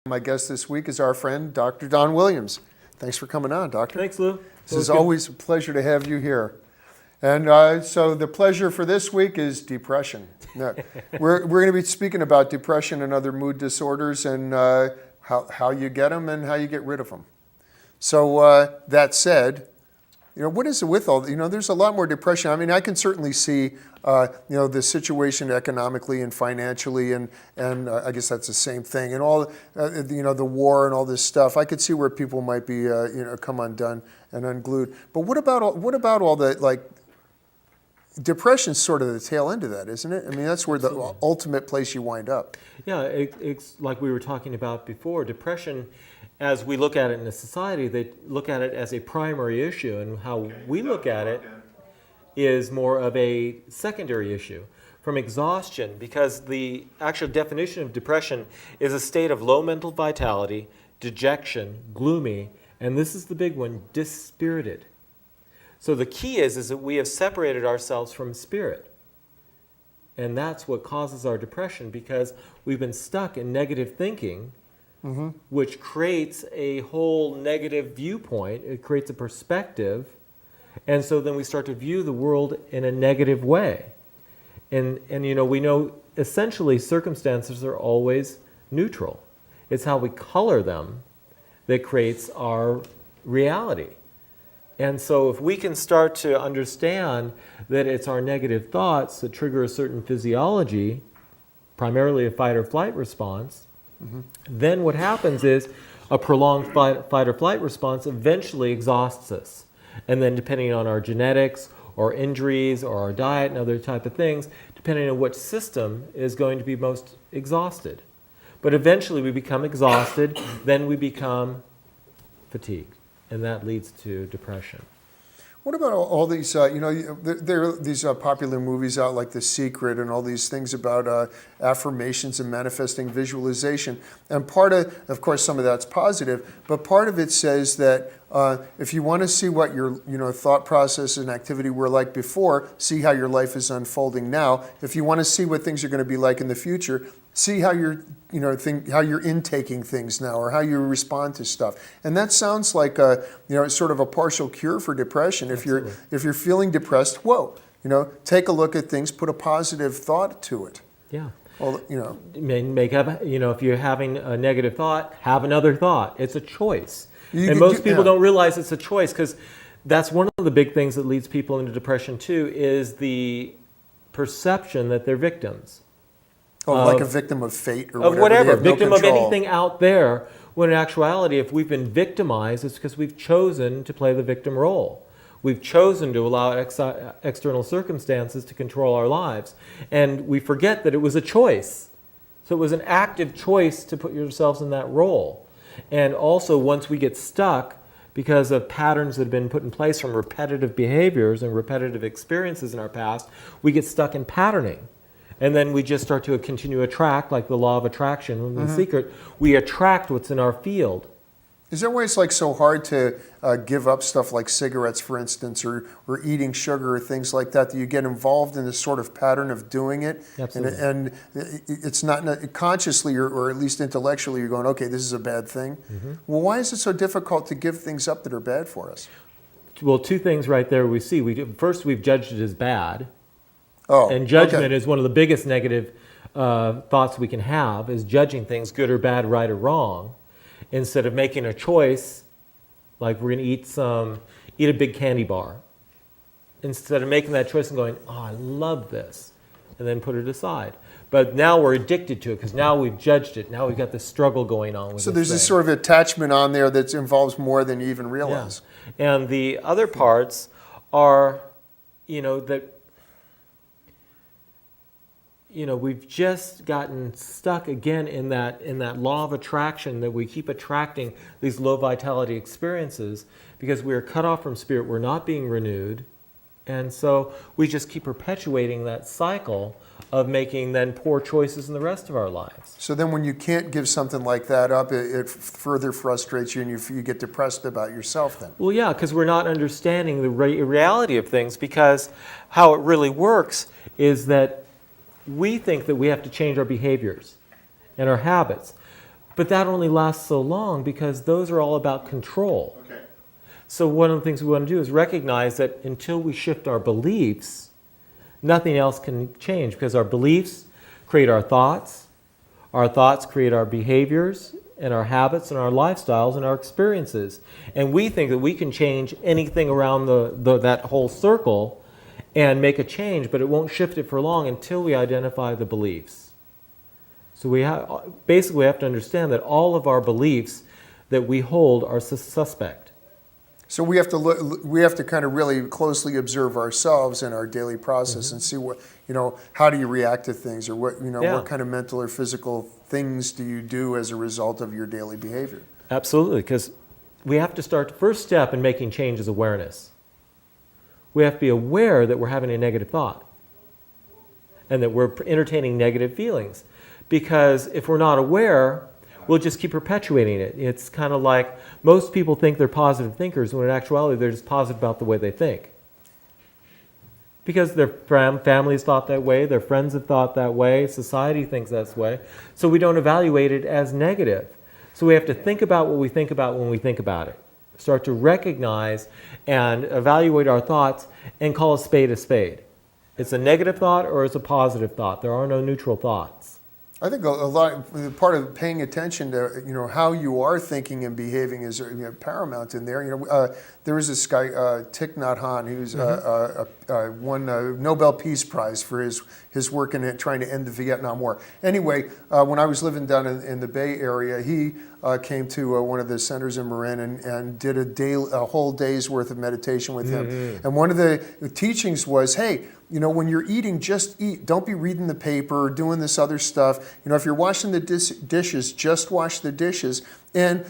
My guest this week is our friend, Dr. Don Williams. Thanks for coming on, Doctor. Thanks, Lou. This is always a pleasure to have you here. And so the pleasure for this week is depression. Now, we're going to be speaking about depression and other mood disorders and how you get them and how you get rid of them. So that said, what is it with all, there's a lot more depression. I mean, I can certainly see, the situation economically and financially, and I guess that's the same thing, and all, the war and all this stuff. I could see where people might be, come undone and unglued. But what about all the, depression's sort of the tail end of that, isn't it? I mean, that's where the ultimate place you wind up. Yeah, it's like we were talking about before. Depression, as we look at it in a society, they look at it as a primary issue, and how we look at it is more of a secondary issue from exhaustion, because the actual definition of depression is a state of low mental vitality, dejection, gloomy, and this is the big one, dispirited. So the key is that we have separated ourselves from spirit. And that's what causes our depression, because we've been stuck in negative thinking, which creates a whole negative viewpoint. It creates a perspective. And so then we start to view the world in a negative way. And we know essentially circumstances are always neutral. It's how we color them that creates our reality. And so if we can start to understand that it's our negative thoughts that trigger a certain physiology, primarily a fight or flight response, then what happens is a prolonged fight or flight response eventually exhausts us. And then depending on our genetics or injuries or our diet and other type of things, depending on which system is going to be most exhausted. But eventually we become exhausted, then we become fatigued. And that leads to depression. What about all these, there are these popular movies out like The Secret and all these things about affirmations and manifesting visualization. And part of course, some of that's positive, but part of it says that if you want to see what your thought process and activity were like before, see how your life is unfolding now. If you want to see what things are going to be like in the future, see how you're intaking things now, or how you respond to stuff. And that sounds like sort of a partial cure for depression. If you're feeling depressed, take a look at things, put a positive thought to it. Yeah. Well, if you're having a negative thought, have another thought. It's a choice. Most people don't realize it's a choice, because that's one of the big things that leads people into depression too, is the perception that they're victims. Like a victim of fate or whatever. Of whatever, victim of anything out there, when in actuality, if we've been victimized, it's because we've chosen to play the victim role. We've chosen to allow external circumstances to control our lives. And we forget that it was a choice. So it was an active choice to put yourselves in that role. And also, once we get stuck because of patterns that have been put in place from repetitive behaviors and repetitive experiences in our past, we get stuck in patterning. And then we just start to continue to attract, like the law of attraction in The Secret. We attract what's in our field. Is there ways so hard to give up stuff like cigarettes, for instance, or eating sugar or things like that you get involved in this sort of pattern of doing it? Absolutely. And it's not consciously or at least intellectually you're going, okay, this is a bad thing. Well, why is it so difficult to give things up that are bad for us? Well, two things right there we see. First, we've judged it as bad. And judgment is one of the biggest negative thoughts we can have, is judging things good or bad, right or wrong, instead of making a choice, like we're going to eat a big candy bar. Instead of making that choice and going, oh, I love this, and then put it aside. But now we're addicted to it, because now we've judged it. Now we've got this struggle going on with it. So there's this sort of attachment on there that involves more than you even realize. Yeah. And the other parts are, that we've just gotten stuck again in that law of attraction, that we keep attracting these low vitality experiences because we're cut off from spirit, we're not being renewed, and so we just keep perpetuating that cycle of making then poor choices in the rest of our lives. So then when you can't give something like that up, it further frustrates you and you get depressed about yourself then. Well, yeah, because we're not understanding the reality of things, because how it really works is that we think that we have to change our behaviors and our habits. But that only lasts so long because those are all about control. Okay. So one of the things we want to do is recognize that until we shift our beliefs, nothing else can change, because our beliefs create our thoughts create our behaviors and our habits and our lifestyles and our experiences. And we think that we can change anything around that whole circle and make a change, but it won't shift it for long until we identify the beliefs. So we basically have to understand that all of our beliefs that we hold are suspect. So we have to look, we have to kind of really closely observe ourselves in our daily process and see what, how do you react to things, or what, what kind of mental or physical things do you do as a result of your daily behavior? Absolutely, because we have to start, the first step in making change is awareness. We have to be aware that we're having a negative thought and that we're entertaining negative feelings. Because if we're not aware, we'll just keep perpetuating it. It's kind of like most people think they're positive thinkers, when in actuality they're just positive about the way they think. Because their families thought that way, their friends have thought that way, society thinks that way. So we don't evaluate it as negative. So we have to think about what we think about when we think about it. Start to recognize and evaluate our thoughts and call a spade a spade. It's a negative thought or it's a positive thought. There are no neutral thoughts. I think part of paying attention to how you are thinking and behaving is paramount in there. There was this guy Thich Nhat Hanh, who's won a Nobel Peace Prize for his work in trying to end the Vietnam War. Anyway, when I was living down in the Bay Area, he came to one of the centers in Marin and did a whole day's worth of meditation with him. And one of the teachings was, hey, when you're eating, just eat. Don't be reading the paper or doing this other stuff. If you're washing the dishes, just wash the dishes. And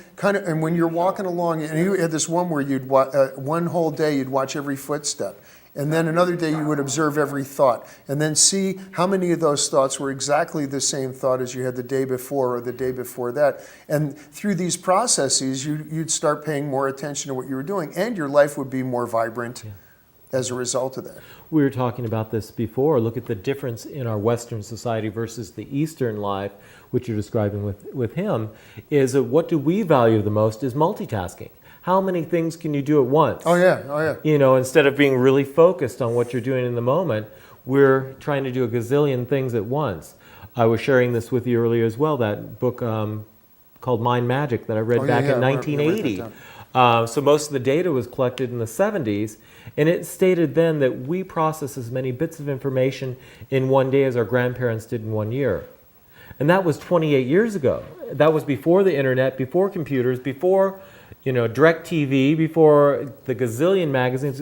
when you're walking along, and you had this one where you'd one whole day you'd watch every footstep. And then another day you would observe every thought, and then see how many of those thoughts were exactly the same thought as you had the day before or the day before that. And through these processes, you'd start paying more attention to what you were doing, and your life would be more vibrant as a result of that. We were talking about this before. Look at the difference in our Western society versus the Eastern life, which you're describing with him, is that what do we value the most is multitasking. How many things can you do at once? Oh yeah. Instead of being really focused on what you're doing in the moment, we're trying to do a gazillion things at once. I was sharing this with you earlier as well, that book called Mind Magic that I read back in 1980. So most of the data was collected in the 70s, and it stated then that we process as many bits of information in one day as our grandparents did in 1 year. And that was 28 years ago. That was before the internet, before computers, before direct TV, before the gazillion magazines,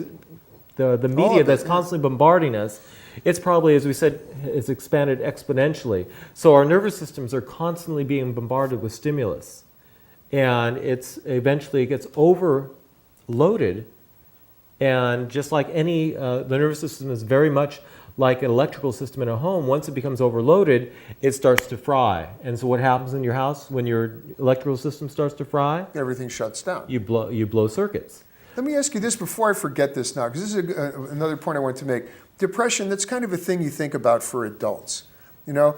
the media that's constantly bombarding us. It's probably, as we said, it's expanded exponentially. So our nervous systems are constantly being bombarded with stimulus. And eventually it gets overloaded. And just like the nervous system is very much like an electrical system in a home. Once it becomes overloaded, it starts to fry. And so what happens in your house when your electrical system starts to fry? Everything shuts down. You blow circuits. Let me ask you this before I forget this now, because this is another point I want to make. Depression, that's kind of a thing you think about for adults. Now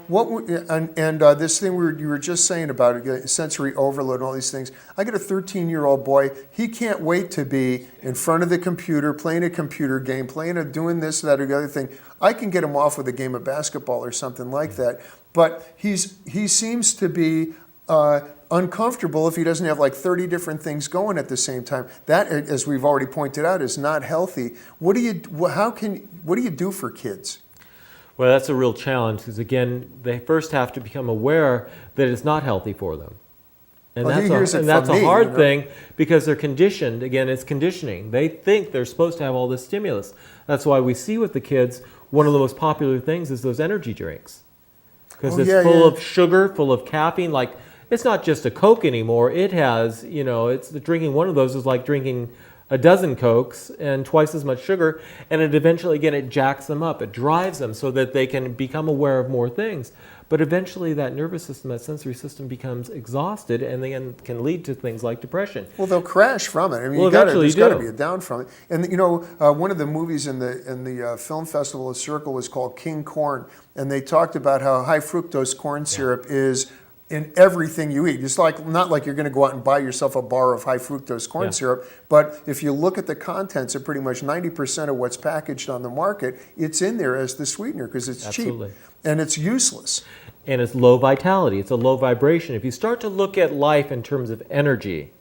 this thing you were just saying about sensory overload and all these things. I got a 13-year-old boy. He can't wait to be in front of the computer, playing a computer game, doing this, that, or the other thing. I can get him off with a game of basketball or something like that. But he seems to be uncomfortable if he doesn't have like 30 different things going at the same time. That, as we've already pointed out, is not healthy. What do you do for kids? Well, that's a real challenge because, again, they first have to become aware that it's not healthy for them. And that's a hard thing because they're conditioned. Again, it's conditioning. They think they're supposed to have all this stimulus. That's why we see with the kids, one of the most popular things is those energy drinks. Because it's full of sugar, full of caffeine. Like, it's not just a Coke anymore. It has, it's drinking one of those is like drinking a dozen Cokes and twice as much sugar, and it eventually, again, it jacks them up. It drives them so that they can become aware of more things. But eventually that nervous system, that sensory system becomes exhausted, and then can lead to things like depression. Well, they'll crash from it. I mean, there's got to be a down from it. And one of the movies in the film festival of Circle was called King Corn, and they talked about how high fructose corn syrup is in everything you eat. It's like not like you're going to go out and buy yourself a bar of high fructose corn syrup, but if you look at the contents of pretty much 90% of what's packaged on the market, it's in there as the sweetener because it's Absolutely. cheap and it's useless. And it's low vitality. It's a low vibration. If you start to look at life in terms of energy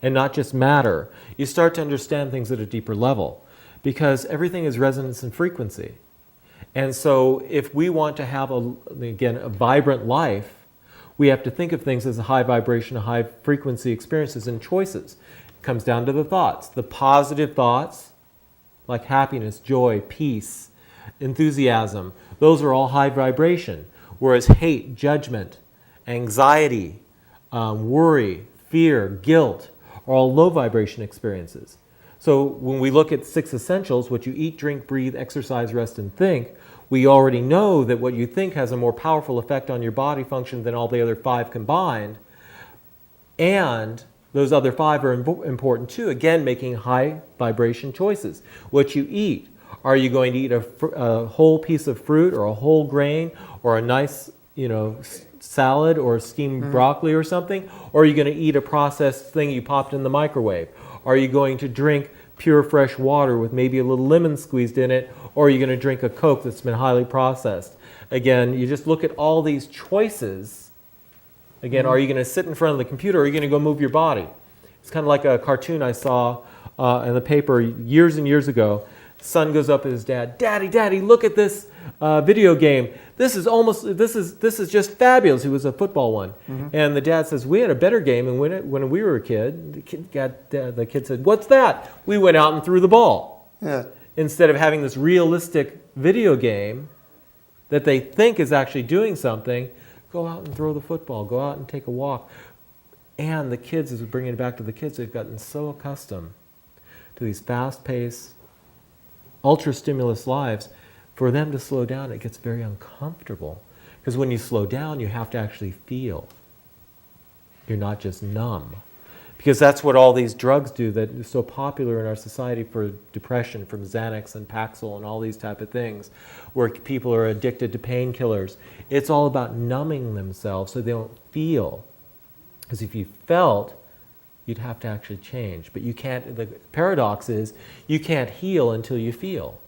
and not just matter, you start to understand things at a deeper level because everything is resonance and frequency. And so if we want to have, a vibrant life, we have to think of things as a high vibration, high frequency experiences and choices. It comes down to the thoughts. The positive thoughts, like happiness, joy, peace, enthusiasm, those are all high vibration. Whereas hate, judgment, anxiety, worry, fear, guilt are all low vibration experiences. So when we look at 6 essentials, what you eat, drink, breathe, exercise, rest, and think, we already know that what you think has a more powerful effect on your body function than all the other 5 combined. And those other 5 are important too, again, making high vibration choices. What you eat, are you going to eat a whole piece of fruit or a whole grain or a nice, salad or steamed broccoli or something? Or are you going to eat a processed thing you popped in the microwave? Are you going to drink pure fresh water with maybe a little lemon squeezed in it? Or are you going to drink a Coke that's been highly processed? Again, you just look at all these choices. Again, are you going to sit in front of the computer or are you going to go move your body? It's kind of like a cartoon I saw in the paper years and years ago. Son goes up to his dad, Daddy, look at this video game. This is just fabulous. It was a football one. And the dad says, we had a better game and when we were a kid. The kid said, what's that? We went out and threw the ball. Yeah. Instead of having this realistic video game that they think is actually doing something, go out and throw the football, go out and take a walk. And the kids, as we bring it back to the kids, they've gotten so accustomed to these fast-paced, ultra-stimulus lives. For them to slow down, it gets very uncomfortable. Because when you slow down, you have to actually feel. You're not just numb. Because that's what all these drugs do that is so popular in our society for depression, from Xanax and Paxil and all these type of things, where people are addicted to painkillers. It's all about numbing themselves so they don't feel. Because if you felt, you'd have to actually change. But you can't, the paradox is, you can't heal until you feel.